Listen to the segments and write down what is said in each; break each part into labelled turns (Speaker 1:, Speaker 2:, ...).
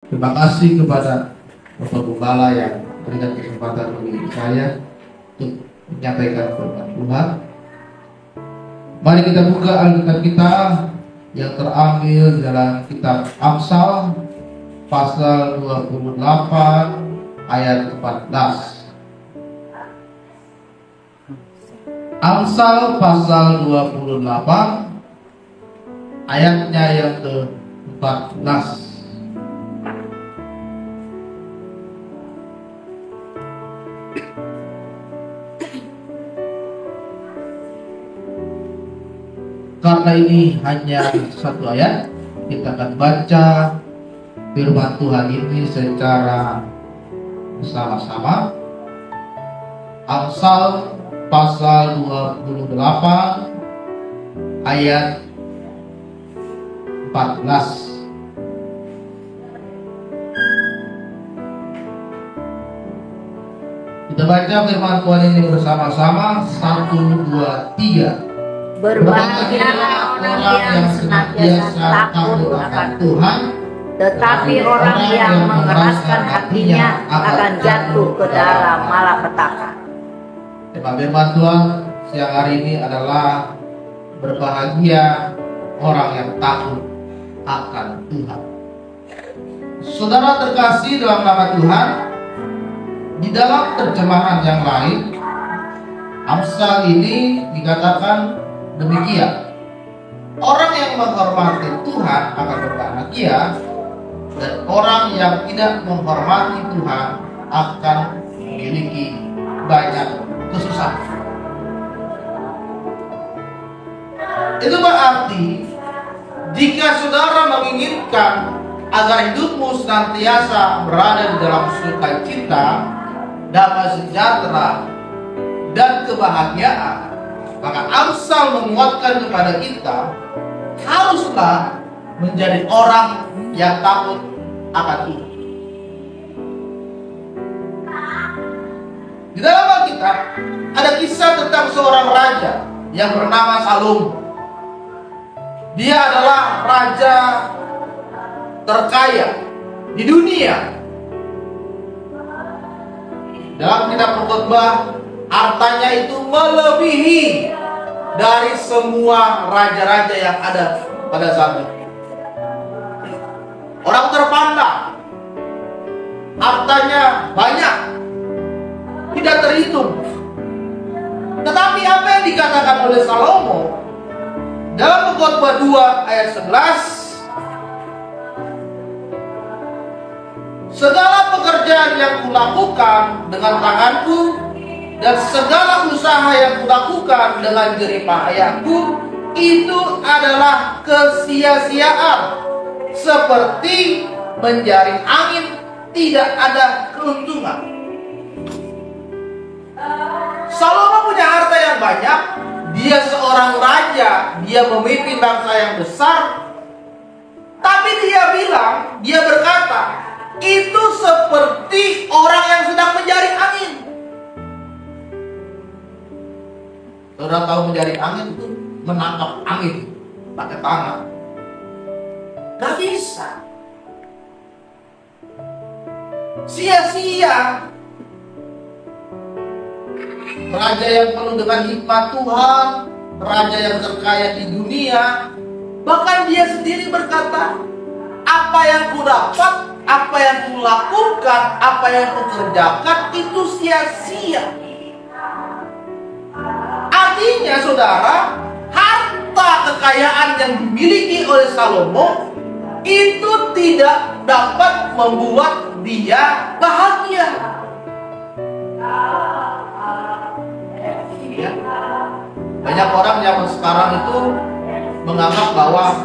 Speaker 1: Terima kasih kepada Bapak Gembala yang berikan kesempatan bagi saya untuk menyampaikan firman Tuhan. Mari kita buka Alkitab kita yang terambil dalam kitab Amsal pasal 28 ayat 14. Amsal pasal 28 ayatnya yang ke-14. Karena ini hanya satu ayat, kita akan baca firman Tuhan ini secara bersama-sama. Amsal pasal 28 ayat 14. Kita baca firman Tuhan ini bersama-sama. 1, 2, 3.
Speaker 2: Berbahagialah orang yang senantiasa takut akan Tuhan, tetapi orang yang mengeraskan hatinya akan jatuh ke dalam malapetaka.
Speaker 1: Tema firman Tuhan siang hari ini adalah berbahagia orang yang takut akan Tuhan. Saudara terkasih dalam nama Tuhan, di dalam terjemahan yang lain, Amsal ini dikatakan demikian: orang yang menghormati Tuhan akan berbahagia, dan orang yang tidak menghormati Tuhan akan memiliki banyak kesusahan. Itu berarti jika saudara menginginkan agar hidupmu senantiasa berada di dalam sukacita, damai sejahtera, dan kebahagiaan, maka Amsal menguatkan kepada kita haruslah menjadi orang yang takut akan Tuhan. Di dalam Alkitab ada kisah tentang seorang raja yang bernama Salomo. Dia adalah raja terkaya di dunia. Dalam kitab Pengkhotbah, hartanya itu melebihi dari semua raja-raja yang ada pada saat itu. Orang terpandang, hartanya banyak, tidak terhitung. Tetapi apa yang dikatakan oleh Salomo dalam Pengkhotbah 2 ayat 11, segala pekerjaan yang kulakukan dengan tanganku dan segala usaha yang kulakukan dengan jerih payahku itu adalah kesia-siaan, seperti menjaring angin, tidak ada keuntungan. Salomo punya harta yang banyak, dia seorang raja, dia memimpin bangsa yang besar, tapi dia berkata, itu seperti orang yang sedang menjaring angin. Saudara tahu menjaring angin itu menangkap angin pakai tangan. Gak bisa. Sia-sia. Raja yang penuh dengan hikmat Tuhan, raja yang terkaya di dunia, bahkan dia sendiri berkata, apa yang ku dapat, apa yang ku lakukan, apa yang ku kerjakan itu sia-sia. Artinya saudara, harta kekayaan yang dimiliki oleh Salomo itu tidak dapat membuat dia bahagia. Ya. Banyak orang zaman sekarang itu menganggap bahwa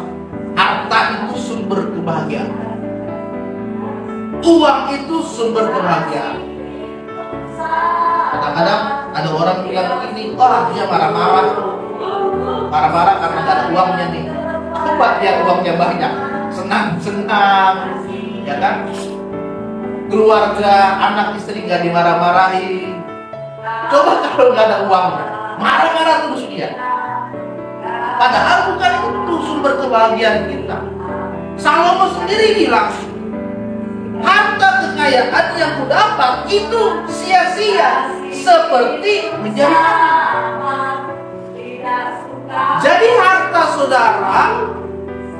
Speaker 1: harta itu sumber kebahagiaan, uang itu sumber kebahagiaan. Kadang-kadang ada orang bilang begini, wah dia marah-marah karena gak ada uangnya nih. Coba dia uangnya banyak, senang-senang, ya kan? Keluarga, anak istri gak dimarah-marahi. Coba kalau gak ada uang, marah-marah terus dia. Padahal bukan itu sumber kebahagiaan kita. Salomo sendiri bilang, kekayaan yang kudapat itu sia-sia seperti menjadi angin. Jadi harta saudara,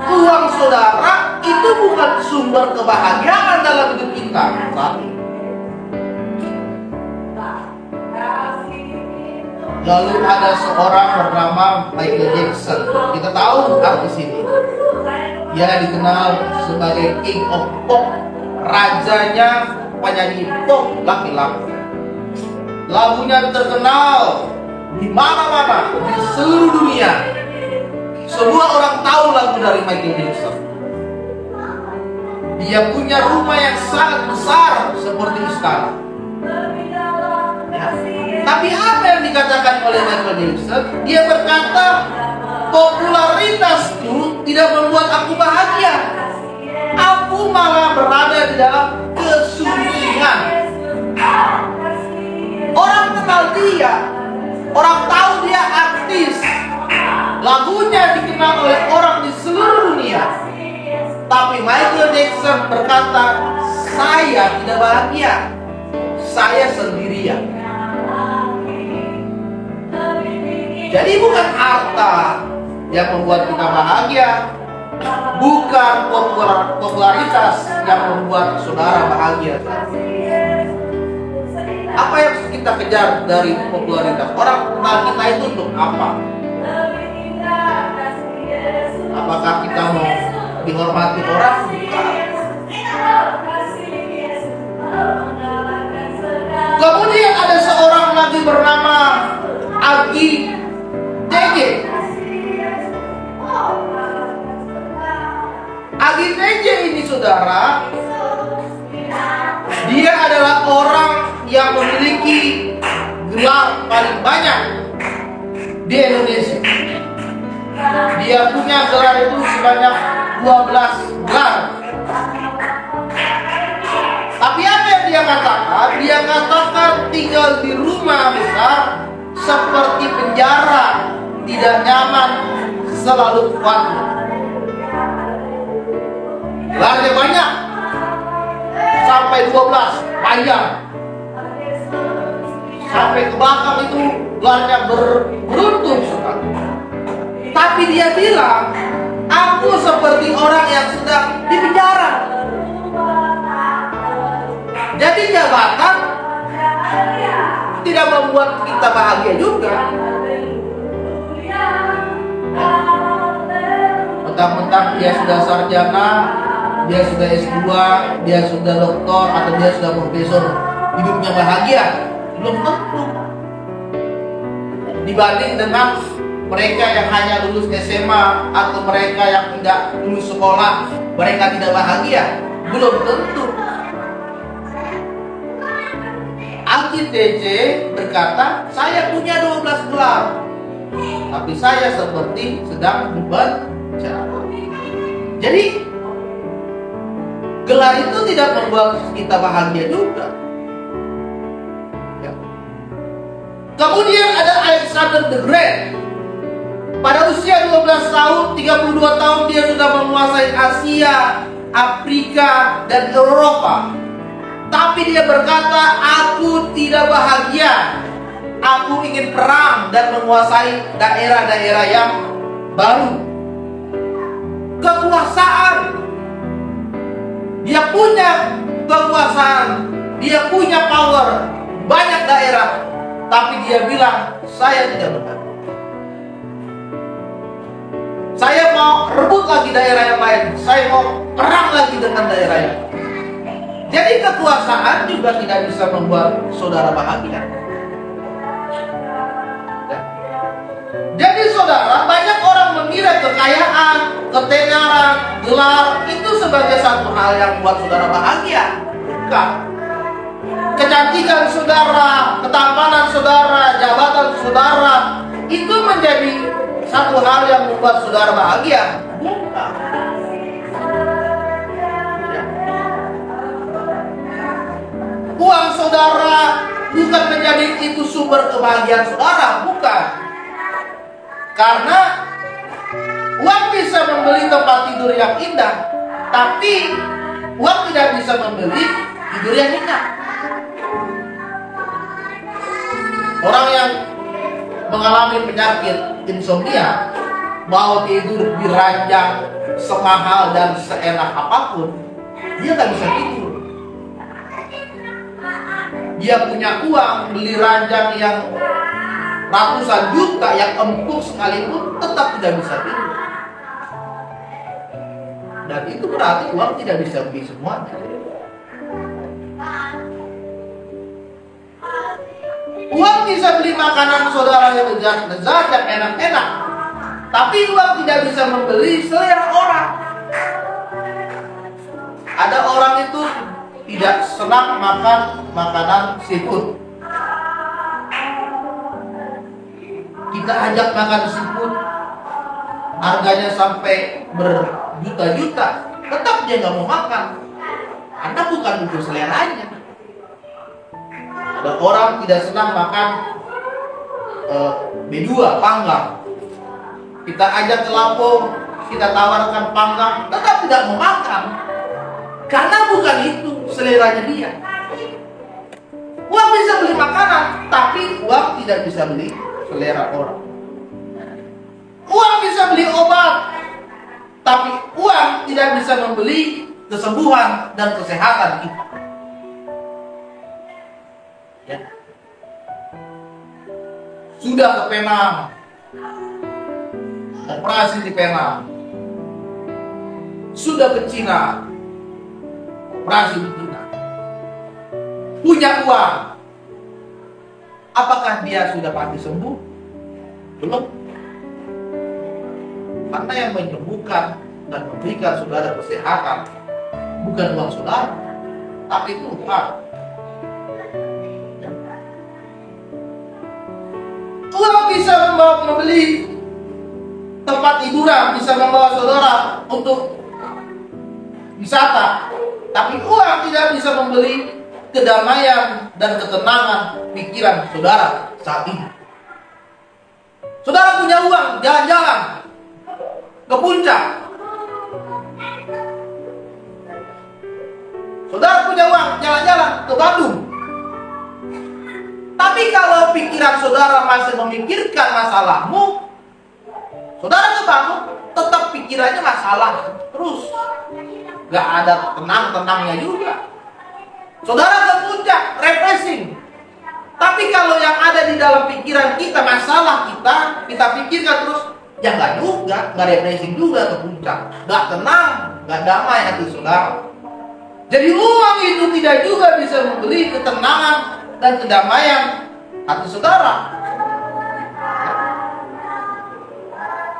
Speaker 1: uang saudara itu bukan sumber kebahagiaan dalam hidup kita. Lalu ada seorang bernama Michael Jackson. Kita tahu artis ini. Dia dikenal sebagai King of Pop, rajanya penyanyi pop laki-laki. Lagunya terkenal di mana-mana, di seluruh dunia. Semua orang tahu lagu dari Michael Jackson. Dia punya rumah yang sangat besar seperti istana. Ya. Tapi apa yang dikatakan oleh Michael Jackson? Dia berkata, popularitas itu tidak membuat aku bahagia. Aku malah berada di dalam kesunyian. Orang kenal dia, orang tahu dia artis. Lagunya dikenal oleh orang di seluruh dunia. Tapi Michael Jackson berkata, saya tidak bahagia. Saya sendirian. Jadi bukan harta yang membuat kita bahagia, bukan popularitas yang membuat saudara bahagia. Apa yang kita kejar dari popularitas? Orang kenal kita itu untuk apa? Apakah kita mau dihormati orang? Bukan. Kemudian ada seorang lagi bernama Agi TJ. Agi TJ ini saudara, dia adalah orang yang memiliki gelar paling banyak di Indonesia. Dia punya gelar itu sebanyak 12 gelar. Tapi apa yang dia katakan? Dia katakan tinggal di rumah besar seperti penjara, tidak nyaman, selalu kuat. Gelarnya banyak, sampai 12, panjang. Sampai ke belakang itu gelarnya beruntung sekali. Tapi dia bilang, aku seperti orang yang sedang di penjara. Jadi jabatan tidak membuat kita bahagia juga. Mentang-mentang dia sudah sarjana, dia sudah S2, dia sudah doktor, atau dia sudah profesor, hidupnya bahagia. Belum tentu. Dibanding dengan mereka yang hanya lulus SMA atau mereka yang tidak lulus sekolah, mereka tidak bahagia. Belum tentu. Agi TJ berkata, saya punya 12 gelar, tapi saya seperti sedang dipenjara. Jadi gelar itu tidak membuat kita bahagia juga. Ya. Kemudian ada Alexander the Great. Pada usia 12 tahun, 32 tahun dia sudah menguasai Asia, Afrika, dan Eropa. Tapi dia berkata, aku tidak bahagia. Aku ingin perang dan menguasai daerah-daerah yang baru. Kekuasaan. Dia punya kekuasaan. Dia punya power. Banyak daerah. Tapi dia bilang, saya tidak bahagia. Saya mau rebut lagi daerah yang lain. Saya mau perang lagi dengan daerah yang lain. Jadi kekuasaan juga tidak bisa membuat saudara bahagia. Ya. Jadi saudara, banyak orang mengira kekayaan, ketenaran, gelar itu sebagai satu hal yang membuat saudara bahagia. Bukan. Kecantikan saudara, ketampanan saudara, jabatan saudara itu menjadi satu hal yang membuat saudara bahagia. Bukan. Uang saudara bukan menjadi itu sumber kebahagiaan saudara, bukan. Karena uang bisa membeli tempat tidur yang indah, tapi uang tidak bisa membeli tidur yang nyenyak. Orang yang mengalami penyakit insomnia mau tidur di ranjang semahal dan seenak apapun, dia nggak bisa tidur. Dia punya uang beli ranjang yang ratusan juta, yang empuk sekalipun, tetap tidak bisa tidur. Dan itu berarti uang tidak bisa beli semuanya. Uang bisa beli makanan saudara yang lezat dan enak-enak, tapi uang tidak bisa membeli selera orang. Ada orang itu tidak senang makan makanan seafood. Kita ajak makan seafood, harganya sampai berjuta-juta, tetap dia nggak mau makan, karena bukan untuk seleranya. Ada orang tidak senang makan B2 panggang. Kita ajak ke Lampung, kita tawarkan panggang, tetap tidak mau makan, karena bukan itu seleranya dia. Uang bisa beli makanan, tapi uang tidak bisa beli selera orang. Uang bisa beli obat, tapi uang tidak bisa membeli kesembuhan dan kesehatan kita. Ya. Sudah ke Penang, operasi di Penang. Sudah ke Cina, operasi di Cina. Punya uang, apakah dia sudah pasti sembuh? Belum. Karena yang menyembuhkan dan memberikan saudara kesehatan bukan uang saudara, tapi Tuhan. Uang bisa membeli tempat hiburan, bisa membawa saudara untuk wisata, tapi uang tidak bisa membeli kedamaian dan ketenangan pikiran saudara saat ini. Saudara punya uang, jalan-jalan ke puncak. Saudara punya uang, jalan-jalan ke Bandung. Tapi kalau pikiran saudara masih memikirkan masalahmu, saudara ke Bandung, tetap pikirannya masalah terus. Gak ada tenang-tenangnya juga. Saudara ke puncak, refreshing. Tapi kalau yang ada di dalam pikiran kita, masalah kita pikirkan terus, ya gak juga, gak refreshing juga ke puncak. Gak tenang, gak damai hati saudara. Jadi uang itu tidak juga bisa membeli ketenangan dan kedamaian hati saudara.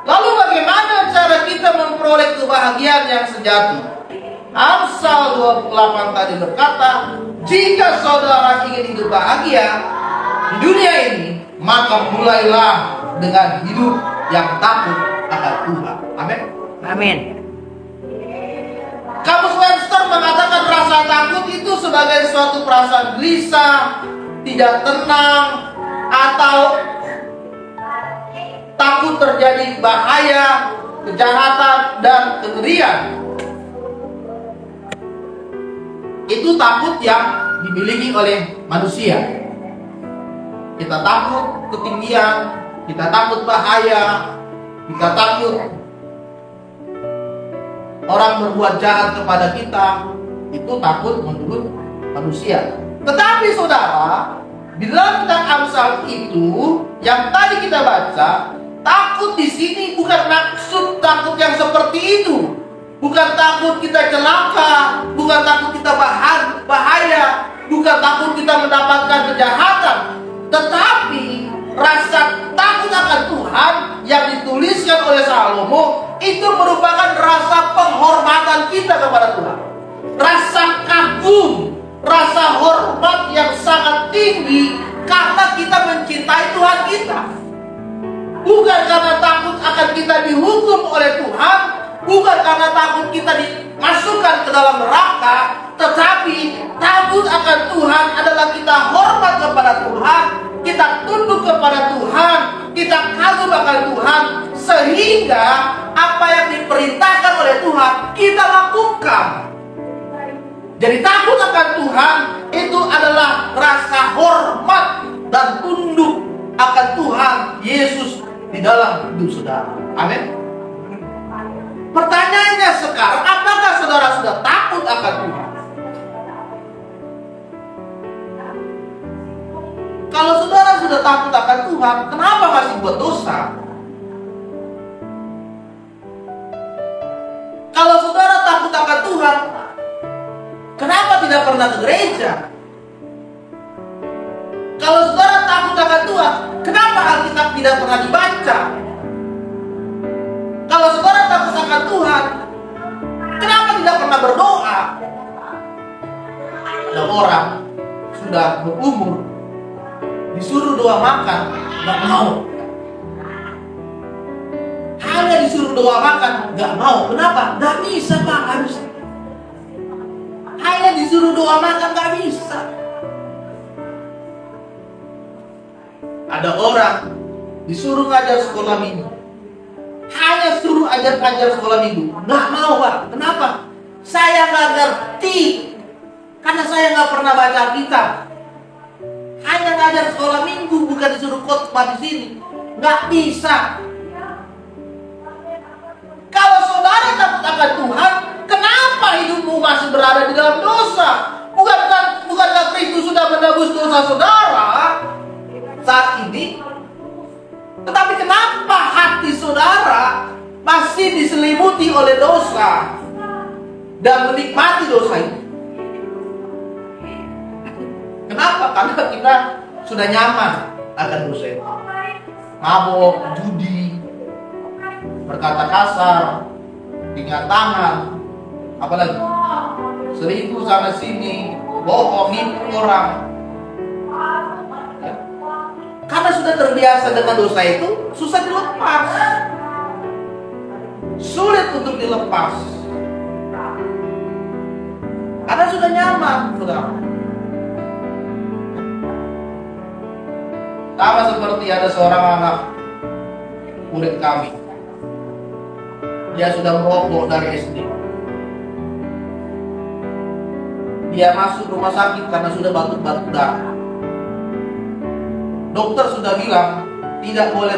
Speaker 1: Lalu bagaimana cara kita memperoleh kebahagiaan yang sejati? Amsal 28 tadi berkata, jika saudara ingin hidup bahagia di dunia ini, maka mulailah dengan hidup yang takut akan Tuhan. Amin. Amin. Kamus Webster mengatakan rasa takut itu sebagai suatu perasaan gelisah, tidak tenang, atau takut terjadi bahaya, kejahatan, dan kengerian. Itu takut yang dimiliki oleh manusia. Kita takut ketinggian, kita takut bahaya, kita takut orang berbuat jahat kepada kita. Itu takut menurut manusia. Tetapi saudara, di dalam kitab Amsal itu yang tadi kita baca, takut di sini bukan maksud takut yang seperti itu. Bukan takut kita celaka, bukan takut kita bahaya, bukan takut kita mendapatkan kejahatan. Tetapi rasa takut akan Tuhan yang dituliskan oleh Salomo itu merupakan rasa penghormatan kita kepada Tuhan. Rasa kagum, rasa hormat yang sangat tinggi karena kita mencintai Tuhan kita. Bukan karena takut akan kita dihukum oleh Tuhan, bukan karena takut kita dimasukkan ke dalam neraka, tetapi takut akan Tuhan adalah kita hormat kepada Tuhan, kita tunduk kepada Tuhan, kita kagum akan Tuhan, sehingga apa yang diperintahkan oleh Tuhan kita lakukan. Jadi takut akan Tuhan itu adalah rasa hormat dan tunduk akan Tuhan Yesus di dalam hidup saudara. Amin. Pertanyaannya sekarang, apakah saudara sudah takut akan Tuhan? Kalau saudara sudah takut akan Tuhan, kenapa masih buat dosa? Kalau saudara takut akan Tuhan, kenapa tidak pernah ke gereja? Kalau saudara takut akan Tuhan, kenapa Alkitab tidak pernah dibaca? Kalau saudara takut akan Tuhan, kenapa tidak pernah berdoa? Ada orang sudah berumur, disuruh doa makan, nggak mau. Hanya disuruh doa makan, nggak mau. Kenapa? Nggak bisa Pak, harus. Hanya disuruh doa makan, nggak bisa. Ada orang disuruh ngajar sekolah minggu, hanya suruh ajar sekolah minggu, nggak mau Pak. Kenapa? Saya nggak ngerti, karena saya nggak pernah baca Alkitab. Hanya ngajar sekolah minggu, bukan disuruh khotbah di sini, nggak bisa. Kalau saudara takut akan Tuhan, kenapa hidupmu masih berada di dalam dosa? Bukankah Kristus sudah menebus dosa saudara saat ini? Tetapi kenapa hati saudara masih diselimuti oleh dosa dan menikmati dosa itu? Kenapa? Karena kita sudah nyaman akan dosa itu. Mabuk, judi, berkata kasar, tinggal tangan, apalagi selingkuh sana sini, bohong, nipu orang. Ya. Karena sudah terbiasa dengan dosa itu, susah dilepas, sulit untuk dilepas. Karena sudah nyaman, saudara. Sama seperti ada seorang anak murid kami. Dia sudah merokok dari SD. Dia masuk rumah sakit karena sudah batuk-batuk darah. Dokter sudah bilang tidak boleh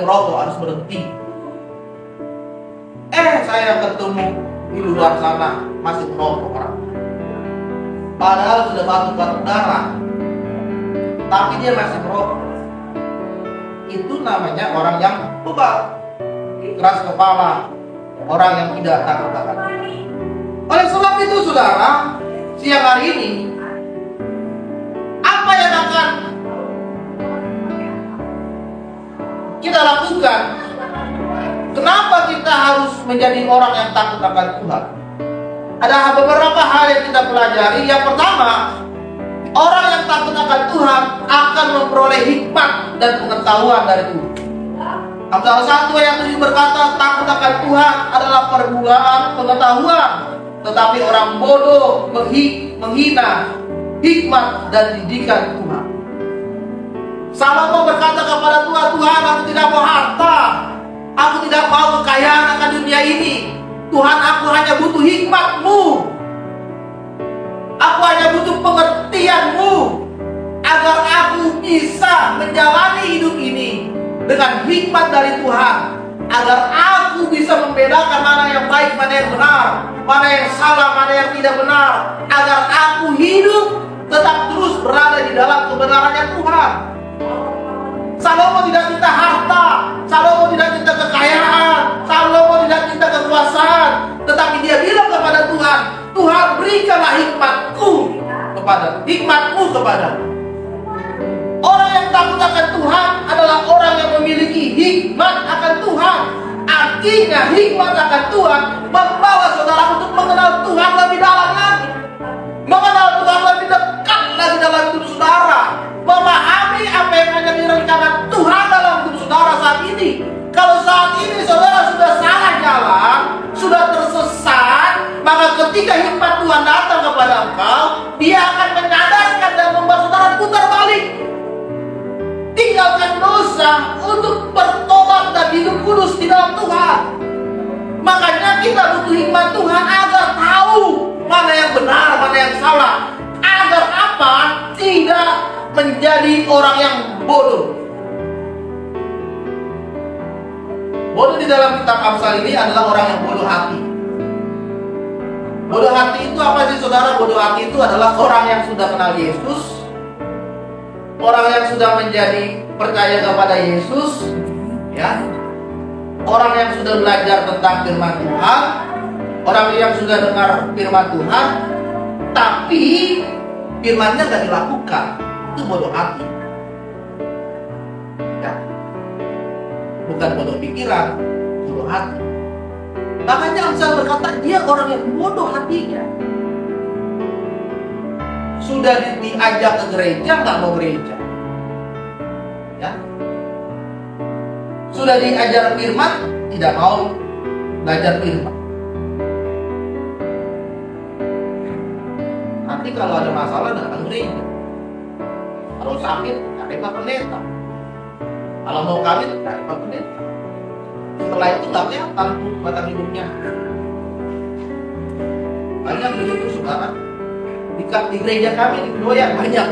Speaker 1: merokok, harus berhenti. Saya ketemu di luar sana masih merokok orang. Padahal sudah batuk-batuk darah, tapi dia masih merokok. Itu namanya orang yang bebal, keras kepala, orang yang tidak takut akan Tuhan. Oleh sebab itu saudara, siang hari ini apa yang akan kita lakukan? Kenapa kita harus menjadi orang yang takut akan Tuhan? Ada beberapa hal yang kita pelajari. Yang pertama, orang yang takut akan Tuhan akan memperoleh hikmat dan pengetahuan dari Tuhan. Amsal 1 ayat 7 berkata, takut akan Tuhan adalah permulaan pengetahuan, tetapi orang bodoh menghina hikmat dan didikan Tuhan. Salomo berkata kepada Tuhan, Tuhan, aku tidak mau harta, aku tidak mau kekayaan akan dunia ini. Tuhan, aku hanya butuh hikmat-Mu. Aku hanya butuh pengertian-Mu agar aku bisa menjalani hidup ini dengan hikmat dari Tuhan, agar aku bisa membedakan mana yang baik, mana yang benar, mana yang salah, mana yang tidak benar, agar aku hidup tetap terus berada di dalam kebenarannya Tuhan. Salomo tidak minta harta, Salomo tidak minta kekayaan, Salomo tidak minta kekuasaan, tetapi dia bilang kepada Tuhan, Tuhan, berikanlah hikmat-Mu kepada. Orang yang takut akan Tuhan adalah orang yang memiliki hikmat akan Tuhan. Artinya hikmat akan Tuhan membawa saudara untuk mengenal Tuhan lebih dalam lagi, mengenal Tuhan lebih dekat lagi dalam hidup saudara, memahami apa yang menjadi rencana Tuhan dalam hidup saudara saat ini. Kalau saat ini saudara sudah salah jalan, sudah tersesat, maka ketika hikmat Tuhan datang kepada engkau, Dia akan menyadarkan dan membuat saudara putar balik, tinggalkan dosa untuk bertobat dan hidup kudus di dalam Tuhan. Makanya kita butuh hikmat Tuhan agar tahu mana yang benar, mana yang salah. Agar apa? Tidak menjadi orang yang bodoh. Bodoh di dalam kitab Amsal ini adalah orang yang bodoh hati. Bodoh hati itu apa sih saudara? Bodoh hati itu adalah orang yang sudah kenal Yesus, orang yang sudah menjadi percaya kepada Yesus, ya, orang yang sudah belajar tentang firman Tuhan, orang yang sudah dengar firman Tuhan, tapi firmannya nggak dilakukan. Itu bodoh hati, ya. Bukan bodoh pikiran, bodoh hati. Makanya Amsal berkata dia orang yang bodoh hatinya. Sudah diajak ke gereja, nggak mau gereja, ya. Sudah diajar firman, tidak mau belajar firman. Nanti kalau ada masalah datang gereja. Kalau sakit, cari Pak Pendeta. Kalau mau kawin, cari Pak Pendeta. Setelah itu nggak kelihatan batang hidungnya. Banyak begitu saudara. Di gereja kami di Kedoya banyak.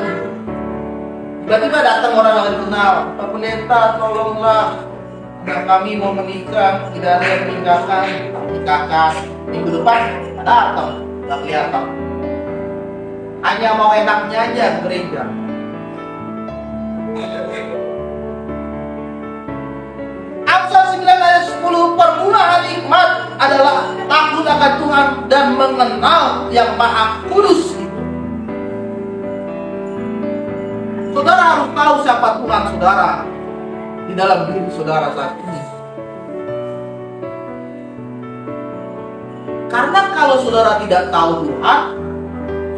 Speaker 1: Tiba-tiba datang orang yang dikenal, Pak Pendeta, tolonglah, anak kami mau menikah, tidak ada yang nikahkan. Minggu depan datang, nggak kelihatan. Hanya mau enaknya aja gereja. Amsal 9 ayat 10, permulaan hikmat adalah takut akan Tuhan dan mengenal yang Maha Kudus. Saudara harus tahu siapa Tuhan saudara di dalam diri saudara saat ini. Karena kalau saudara tidak tahu Tuhan,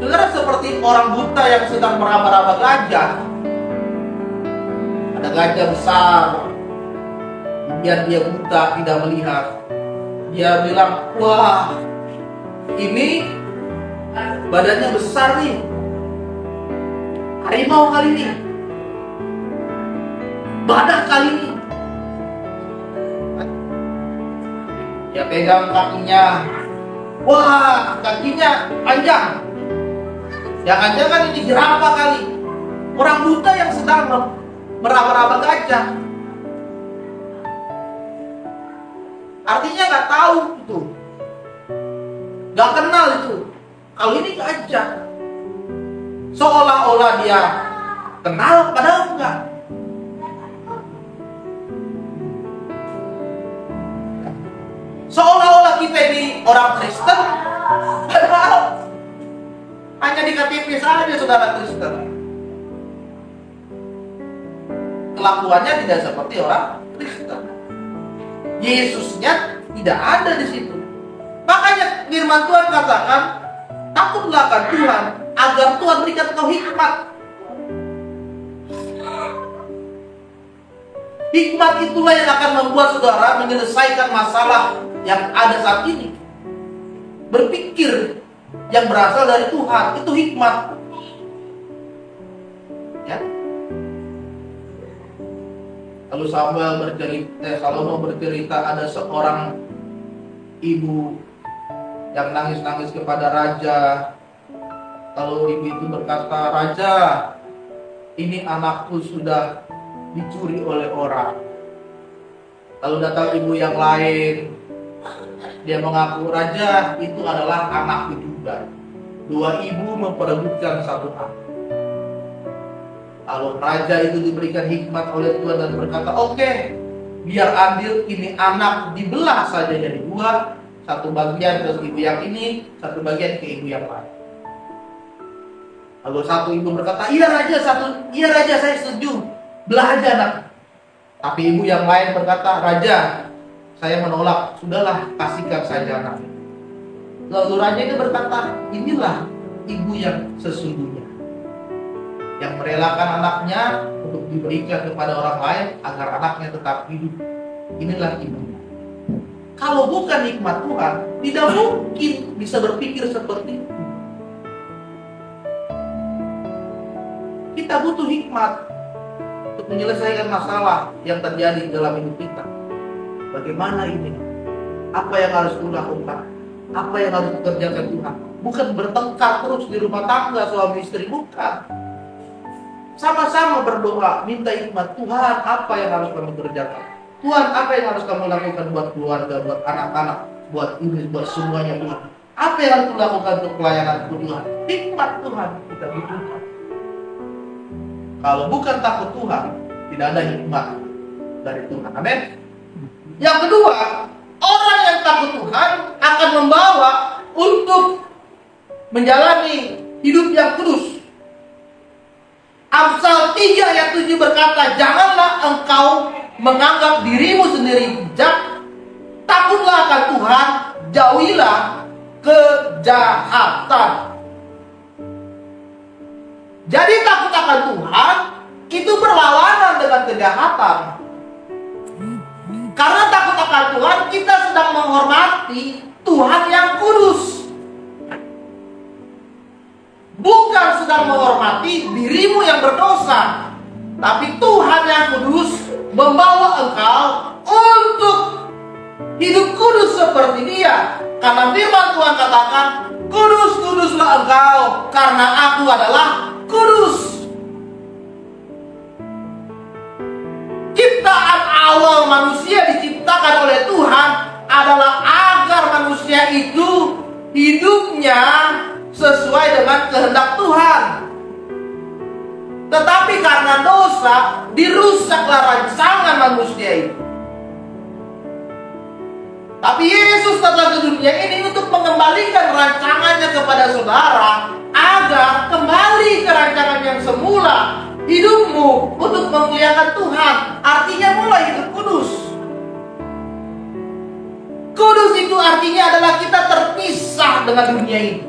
Speaker 1: saudara seperti orang buta yang sedang meraba-raba gajah. Ada gajah besar, kemudian dia buta, tidak melihat. Dia bilang, wah, ini badannya besar nih, harimau kali ini, badak kali ini. Dia pegang kakinya, wah, kakinya panjang. Jangan-jangan ini jerapah kali. Orang buta yang sedang meraba-raba gajah. Artinya nggak tahu itu, nggak kenal itu. Kalau ini gajah, seolah-olah dia kenal, padahal enggak. Seolah-olah kita ini orang Kristen, padahal hanya di KTP saja saudara Kristen. Kelakuannya tidak seperti orang Kristen. Yesusnya tidak ada di situ. Makanya firman Tuhan katakan, takutlah akan Tuhan agar Tuhan berikan kau hikmat. Hikmat itulah yang akan membuat saudara menyelesaikan masalah yang ada saat ini. Berpikir yang berasal dari Tuhan, itu hikmat. Ya. Lalu Salomo bercerita ada seorang ibu yang nangis-nangis kepada raja. Lalu ibu itu berkata, "Raja, ini anakku sudah dicuri oleh orang." Lalu datang ibu yang lain. Dia mengaku, "Raja, itu adalah anakku juga." Dua ibu memperebutkan satu anak. Lalu raja itu diberikan hikmat oleh Tuhan dan berkata, "Oke, biar adil, ini anak dibelah saja jadi dua. Satu bagian ke ibu yang ini, satu bagian ke ibu yang lain." Lalu satu ibu berkata, iya raja, saya setuju, belah aja anak." Tapi ibu yang lain berkata, "Raja, saya menolak, sudahlah, kasihkan saja anak." Lalu raja itu berkata, "Inilah ibu yang sesungguhnya, yang merelakan anaknya untuk diberikan kepada orang lain agar anaknya tetap hidup. Inilah ibunya." Kalau bukan hikmat Tuhan, tidak mungkin bisa berpikir seperti itu. Kita butuh hikmat untuk menyelesaikan masalah yang terjadi dalam hidup kita. Bagaimana ini? Apa yang harus kulakukan? Apa yang harus dikerjakan Tuhan? bukan bertengkar terus di rumah tangga suami istri, bukan. Sama-sama berdoa, minta hikmat. Tuhan, apa yang harus kami kerjakan? Tuhan, apa yang harus kamu lakukan buat keluarga, buat anak-anak, buat ini, buat semuanya Tuhan. Apa yang harus lakukan untuk pelayananku Tuhan? Hikmat Tuhan kita butuhkan. Kalau bukan takut Tuhan, tidak ada hikmat dari Tuhan. Amin. Yang kedua, orang yang takut Tuhan akan membawa untuk menjalani hidup yang kudus. Amsal 3 ayat 7 berkata, janganlah engkau menganggap dirimu sendiri bijak, takutlah akan Tuhan, jauhilah kejahatan. Jadi takut akan Tuhan itu berlawanan dengan kejahatan. Karena takut akan Tuhan, kita sedang menghormati Tuhan yang kudus. Bukan sedang menghormati dirimu yang berdosa. Tapi Tuhan yang kudus membawa engkau untuk hidup kudus seperti Dia. Karena firman Tuhan katakan, kudus, kuduslah engkau, karena aku adalah kudus. Ciptaan awal manusia diciptakan oleh Tuhan adalah agar manusia itu hidupnya sesuai dengan kehendak Tuhan. Tetapi karena dosa, dirusaklah rancangan manusia itu. Tapi Yesus datang ke dunia ini untuk mengembalikan rancangannya kepada saudara, agar kembali ke rancangan yang semula. Hidupmu untuk memuliakan Tuhan, artinya mulai hidup kudus. Kudus itu artinya adalah kita terpisah dengan dunia ini,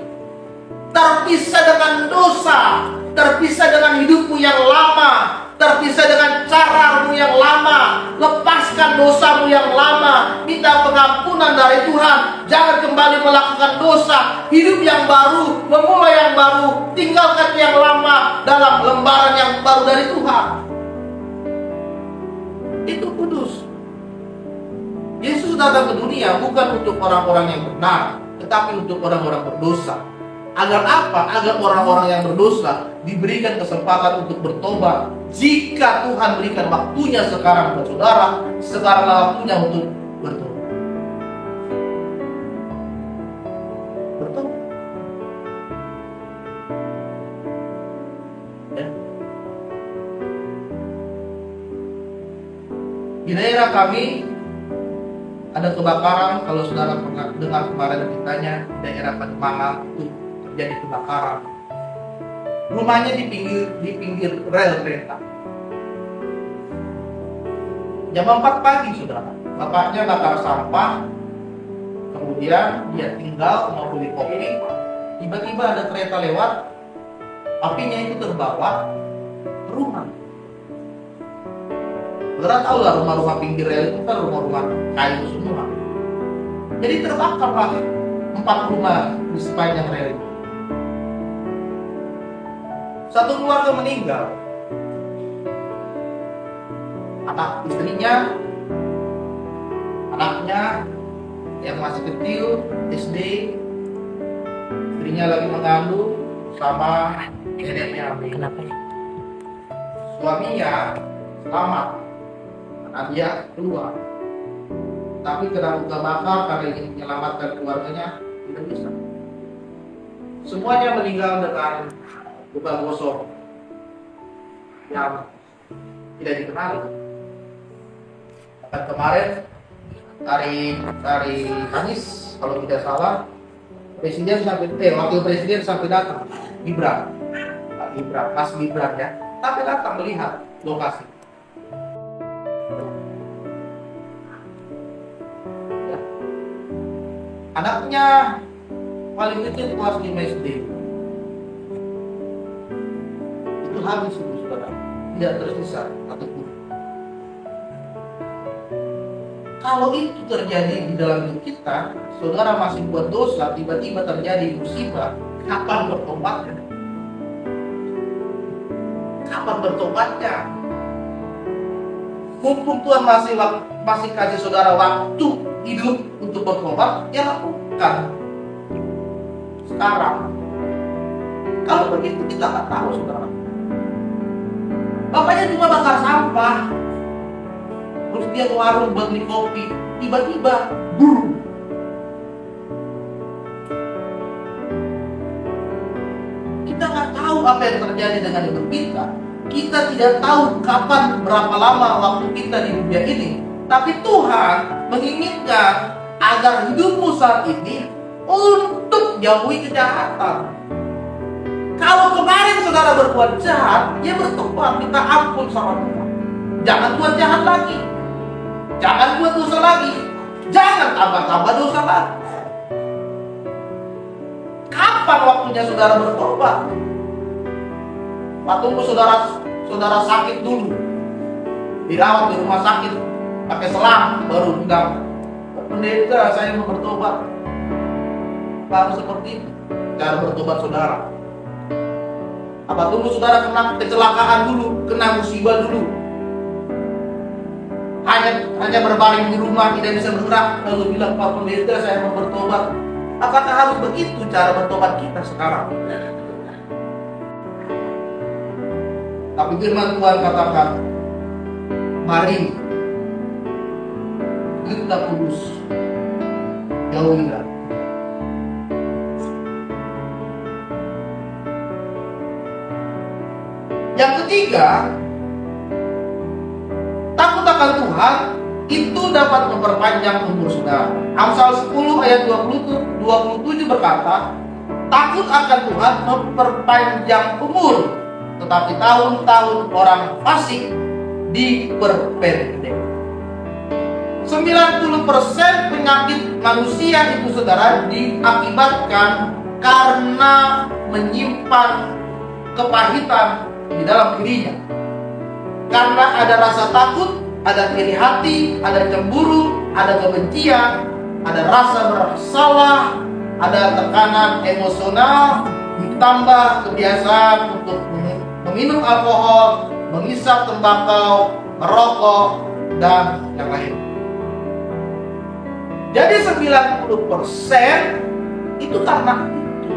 Speaker 1: terpisah dengan dosa, terpisah dengan hidupmu yang lama, terpisah dengan caramu yang lama. Lepaskan dosamu yang lama, minta pengampunan dari Tuhan. Jangan kembali melakukan dosa. Hidup yang baru, memulai yang baru, tinggalkan yang lama dalam lembaran yang baru dari Tuhan. Itu kudus. Yesus datang ke dunia bukan untuk orang-orang yang benar, tetapi untuk orang-orang berdosa. Agar apa? Agar orang-orang yang berdosa diberikan kesempatan untuk bertobat. Jika Tuhan berikan waktunya sekarang buat saudara, sekaranglah waktunya untuk bertobat. Bertobat. Ya. Di daerah kami ada kebakaran. Kalau saudara pernah dengar kemarin ditanya, di daerah Pademangan itu terjadi kebakaran. Rumahnya di pinggir rel kereta. Jam 4 pagi saudara, bapaknya bakar sampah, kemudian dia tinggal mau beli kopi. Tiba-tiba ada kereta lewat, apinya itu terbawa ke rumah. Saudara tahu lah, rumah-rumah pinggir rel itu kan rumah-rumah kayu semua. Jadi terbakarlah 4 rumah di sepanjang rel itu. Satu keluarga meninggal. Anak istrinya, anaknya yang masih kecil, SD, istrinya lagi mengandung sama neneknya.
Speaker 2: Kenapa ya?
Speaker 1: Suaminya selamat, anak dia keluar. Tapi kena luka bakar karena ingin menyelamatkan keluarganya, tidak bisa. Semuanya meninggal dengan luka gosok yang tidak dikenali. Dan kemarin hari Kamis kalau tidak salah, presiden sampai wakil presiden sampai datang, Mas Gibran ya, tapi datang melihat lokasi. Ya. Anaknya paling kecil kelas 5 SD. Itu habis itu saudara, tidak tersisa satupun. Kalau itu terjadi di dalam hidup kita, saudara masih buat dosa, tiba-tiba terjadi musibah, kapan bertobatnya? Kapan bertobatnya? Mumpung Tuhan masih kasih saudara waktu hidup untuk bertobat, ya lakukan. sekarang. Kalau begitu kita nggak tahu, saudara. Bapaknya cuma bakar sampah, terus dia ke warung buat beli kopi, tiba-tiba boom. Kita nggak tahu apa yang terjadi dengan hidup kita. Kita tidak tahu kapan, berapa lama waktu kita di dunia ini. Tapi Tuhan menginginkan agar hidupmu saat ini untuk jauhi kejahatan. Kalau kemarin saudara berbuat jahat, ya bertobat, minta ampun sama Tuhan. Jangan buat jahat lagi. Jangan buat dosa lagi. Jangan tambah-tambah dosa lagi. Kapan waktunya saudara bertobat? Waktu saudara sakit dulu, dirawat di rumah sakit, pakai selang, baru bilang, pendeta saya mau bertobat. Harus seperti itu cara bertobat saudara. Apa tunggu saudara kena kecelakaan dulu, kena musibah dulu, hanya berbaring di rumah, tidak bisa bergerak, lalu bilang, Pak Pendeta saya mau bertobat. Apakah harus begitu cara bertobat kita sekarang? Tapi firman Tuhan katakan, mari kita kudus, jauhilah. Yang ketiga, takut akan Tuhan itu dapat memperpanjang umur saudara. Amsal 10 ayat 27 berkata, takut akan Tuhan memperpanjang umur, tetapi tahun-tahun orang fasik diperpendek. 90% penyakit manusia itu saudara diakibatkan karena menyimpan kepahitan di dalam dirinya. Karena ada rasa takut, ada iri hati, ada cemburu, ada kebencian, ada rasa bersalah, ada tekanan emosional, ditambah kebiasaan untuk meminum alkohol, menghisap tembakau, merokok, dan yang lain. Jadi 90% itu karena itu.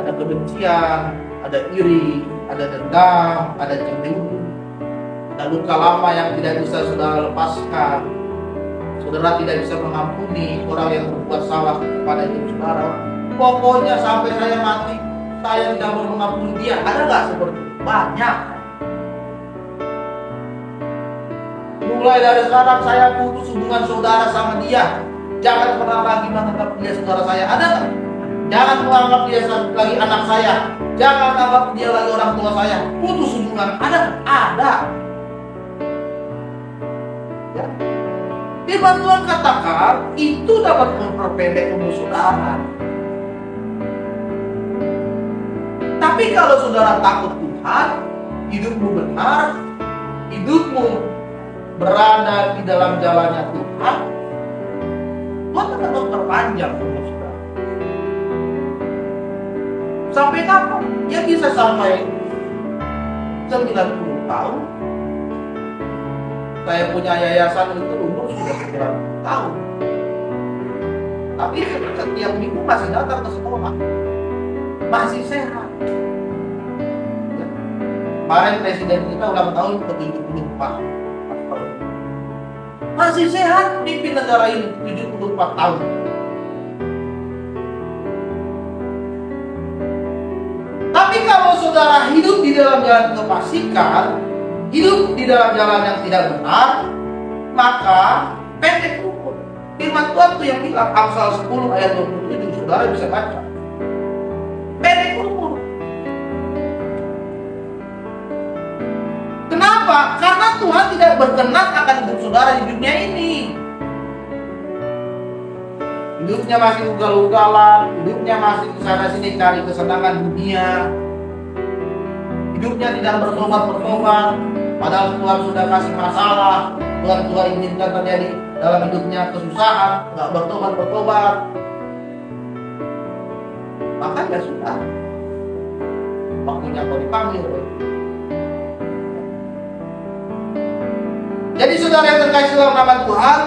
Speaker 1: Ada kebencian, ada iri, ada dendam, ada cemburu, ada luka lama yang tidak bisa saudara lepaskan. Saudara tidak bisa mengampuni orang yang berbuat salah kepada hidup saudara. Pokoknya sampai saya mati, saya tidak mau mengampuni dia. Ada nggak seperti itu? Banyak. Mulai dari sekarang saya putus hubungan saudara sama dia. Jangan pernah lagi menganggap dia saudara saya. Ada nggak? Jangan menganggap dia lagi anak saya. Jangan anggap dia lagi orang tua saya. Putus hubungan. Ada? Ada. Ya. Firman Tuhan katakan itu dapat memperpendek umur saudara. Tapi kalau saudara takut Tuhan, hidupmu benar, hidupmu berada di dalam jalannya Tuhan, Tuhan akan memperpanjang umur saudara. Sampai kapan? Ya bisa sampai 90 tahun. Saya punya yayasan itu umur sudah 90 tahun. Tapi setiap minggu masih datang ke sekolah, masih sehat. Ya. Kemarin presiden kita ulang tahun ke-74, masih sehat, pimpin negara ini 74 tahun. Tapi kalau saudara hidup di dalam jalan kefasikan, hidup di dalam jalan yang tidak benar, maka pendek umur. Firman Tuhan itu yang bilang, Amsal 10 ayat 27, saudara bisa baca. Pendek umur. Kenapa? Karena Tuhan tidak berkenan akan hidup saudara di dunia ini. Hidupnya masih ugal-ugalan, hidupnya masih kesana sini cari kesenangan dunia. Hidupnya tidak bertobat-bertobat, padahal Tuhan sudah kasih masalah. Tuhan inginkan terjadi dalam hidupnya kesusahan, nggak bertobat-bertobat. Maka ya sudah, waktunya kau dipanggil. Jadi saudara yang terkasih dalam nama Tuhan,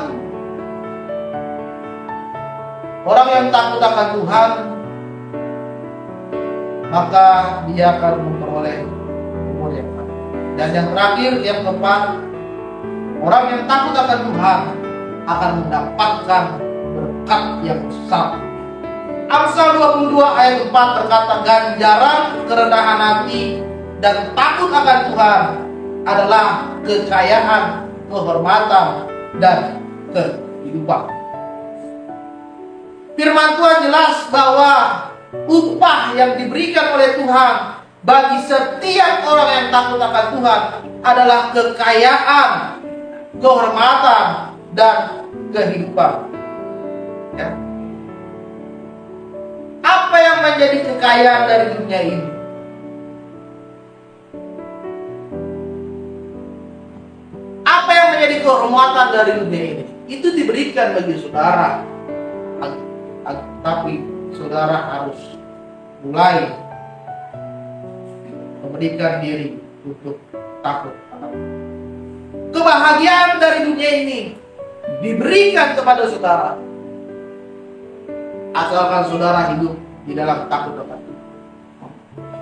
Speaker 1: Orang yang takut akan Tuhan, maka dia akan memperoleh umur yang panjang. Dan yang terakhir, yang keempat, orang yang takut akan Tuhan akan mendapatkan berkat yang besar. Amsal 22 ayat 4 berkata, ganjaran kerendahan hati dan takut akan Tuhan adalah kekayaan, kehormatan, dan kehidupan. Firman Tuhan jelas bahwa upah yang diberikan oleh Tuhan bagi setiap orang yang takut akan Tuhan adalah kekayaan, kehormatan, dan kehidupan. Ya. Apa yang menjadi kekayaan dari dunia ini? Apa yang menjadi kehormatan dari dunia ini? Itu diberikan bagi saudara. Tapi saudara harus mulai memberikan diri untuk takut. Kebahagiaan dari dunia ini diberikan kepada saudara, asalkan saudara hidup di dalam takut akan Tuhan.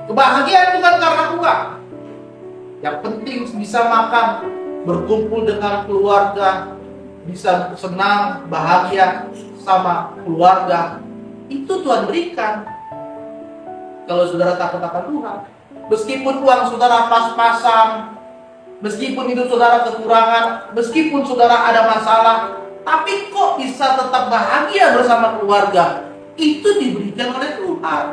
Speaker 1: Kebahagiaan bukan karena uang. Yang penting bisa makan, berkumpul dengan keluarga, bisa senang, bahagia sama keluarga. Itu Tuhan berikan. Kalau saudara takut akan Tuhan, meskipun uang saudara pas-pasan, meskipun hidup saudara kekurangan, meskipun saudara ada masalah, tapi kok bisa tetap bahagia bersama keluarga, itu diberikan oleh Tuhan.